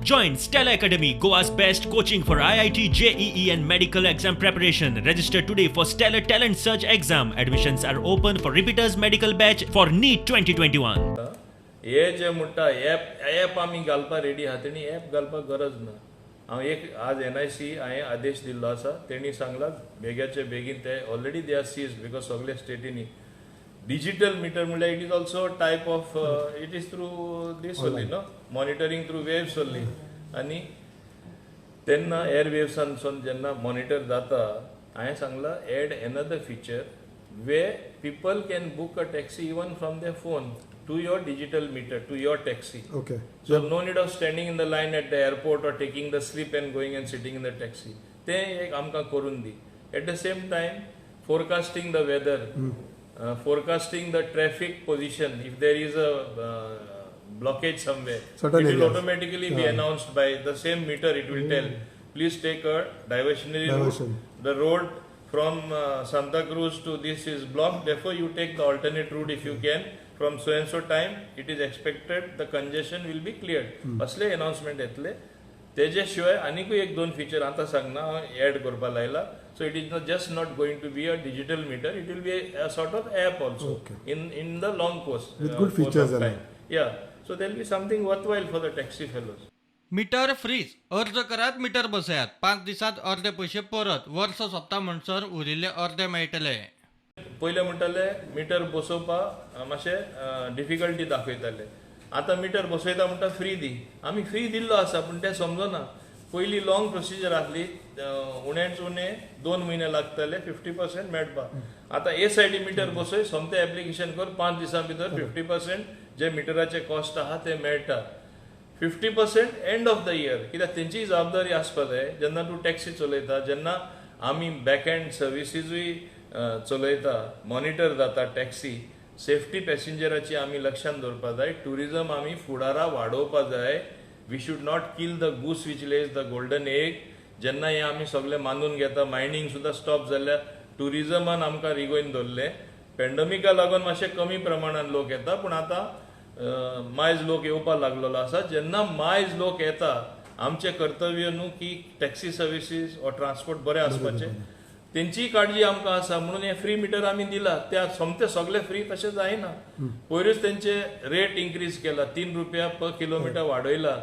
Join Stella Academy, Goa's best coaching for IIT, JEE and medical exam preparation. Register today for Stellar Talent Search exam. Admissions are open for repeaters medical batch for NEET 2021. हे जे म्हणटा app आमी घालपा ready आहा तेणी app घालपाक गरज ना. हांव एक आज NIC हांवें आदेश दिल्लो आसा. तेणी सांगला बेग्याचे बेगीन ते already they are seized because सगळे स्टेटीनी डिजिटल मीटर म्हणल्यार it is also type of it is through this only no monitoring through waves only आनी तेन्ना एअर वेव्सांसून जेन्ना मॉनिटर जाता हांवें सांगला add another feature where people can book a taxi even from their phone to your digital meter, to your taxi. Okay. So no need of standing in the line at the airport or taking the slip and going and sitting in the taxi. ते एक आमकां करून दी. At the same time, forecasting the weather, forecasting the traffic position. If there is a blockage somewhere, it will automatically be announced by the same meter. It will tell, please take a diversionary route. The road from Santa Cruz to this is blocked. Therefore, you take the alternate route if you can. From so and so time, it is expected the congestion will be cleared. असले announcement येतले. तेजे शिवाय आनीकूय एक दोन feature आता सांगना add करपा लायला. So it is not just not going to be a digital meter. It will be a sort of app also in the long course. With good features of time. Yeah. So there will be something worthwhile for the taxi fellows. Meter freeze अर्ज करात metre बसयात 5 दिसात अर्धे पैसे परत वर्ष सोंपता म्हणसर उरिल्ले अर्धे मेळटले. पहिले म्हणटाले मिटर बसोवपाक मातशें डिफिकल्टी दाखयताले. आतां मिटर बसयता म्हणटा फ्री दी. आमी फ्री दिल्लो आसा पूण तें समजना. पयलीं लॉंग प्रोसिजर आसली उणेच उणे 2 म्हयने लागताले 50% मेळपाक. आतां ए सायडी मिटर बसय सोमतें एप्लिकेशन कर 5 दिसां भितर 50% जे मिटराचे कॉस्ट आहा ते मेळटा. 50% एंड ऑफ द इयर कित्याक तेंची जबाबदारी आसपा जाय. जेन्ना तूं टॅक्सी चलयता जेन्ना आमी बॅक एंड सर्विसीजूय चलयता मॉनिटर जाता टॅक्सी सेफ्टी पॅसेंजराची आमी लक्षांत दवरपा जाय. टुरिजम आमी फुडारा वाडोवपा जाय. We should not kill the goose which lays the golden egg. जेन्ना हे आमी सगळे मानून घेता मायनींग सुद्दां स्टॉप जाल्यार टुरिजमान आमकां रिगोवन दवरले. पॅन्डमिका लागून मातशे कमी प्रमाणात लोक येता पूण आतां मायज लोक येवपाक लागलेलो आसा. जेन्ना मायज लोक येता आमचें कर्तव्य न्हू की टॅक्सी सर्विसीस ऑर ट्रान्सपोर्ट बरें आसपाचें. तेंची काळजी आमकां आसा म्हणून हे फ्री मिटर आमी दिला. त्या सोमते सगळे फ्री तशें जायना. पयरूच तेंचे रेट इन्क्रीज केला 3 रुपया पर किलोमिटर वाडयला.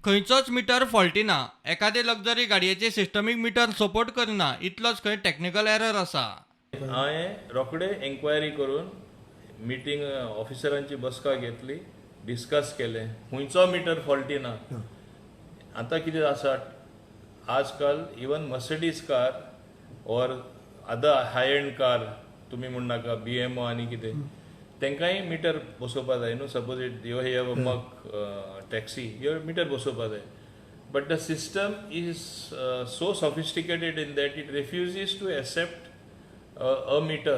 खंयचोच मिटर फॉल्टी ना. एखादे लक्झरी गाडयेचे सिस्टमीक मिटर सपोर्ट करना इतलोच खंय टेक्निकल एरर आसा. हांवें रोखडे एन्क्वायरी करून मिटींग ऑफिसरांची बसका घेतली डिस्कस केलें खंयचो मिटर फॉल्टी ना. आतां कितें आसा आजकाल इवन मर्सिडीज कार और अदर हाय एंड कार तुम्ही म्हण नाका BMO आनी कितें तेंकांय मिटर बसोवपा जाय न्हू. Suppose it you have a mug taxi your meter बसोवपा जाय. But the system is so sophisticated in that it refuses to accept a meter.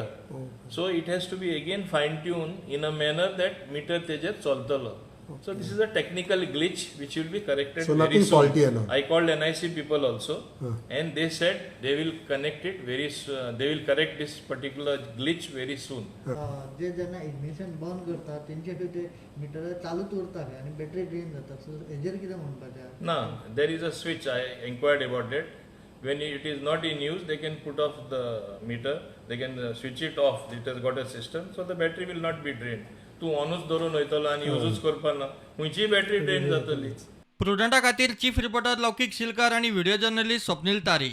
So it has to be again fine tuned in a manner that meter तेजेर चलतलो. So this is a technical glitch which will be corrected very soon. I called NIC people also and they said they will connect it very they will correct this particular glitch very soon. जे जेन्ना ignition बंद करता तेंचे ते metre चालूच उरता आनी battery drain जाता. सो हेजेर कितें म्हणपाचें ना there is a switch. I inquired about it. When it is not in use, they can put off the meter. They can switch it off. It has got a system, so the battery will not be drained. तू ऑनूच धरून वयतलो आनी यूजूच करपा ना खंयची battery drain जातली. प्रुडंटा खातीर chief reporter लौकीक शिलकार आनी video journalist Swapnil तारी.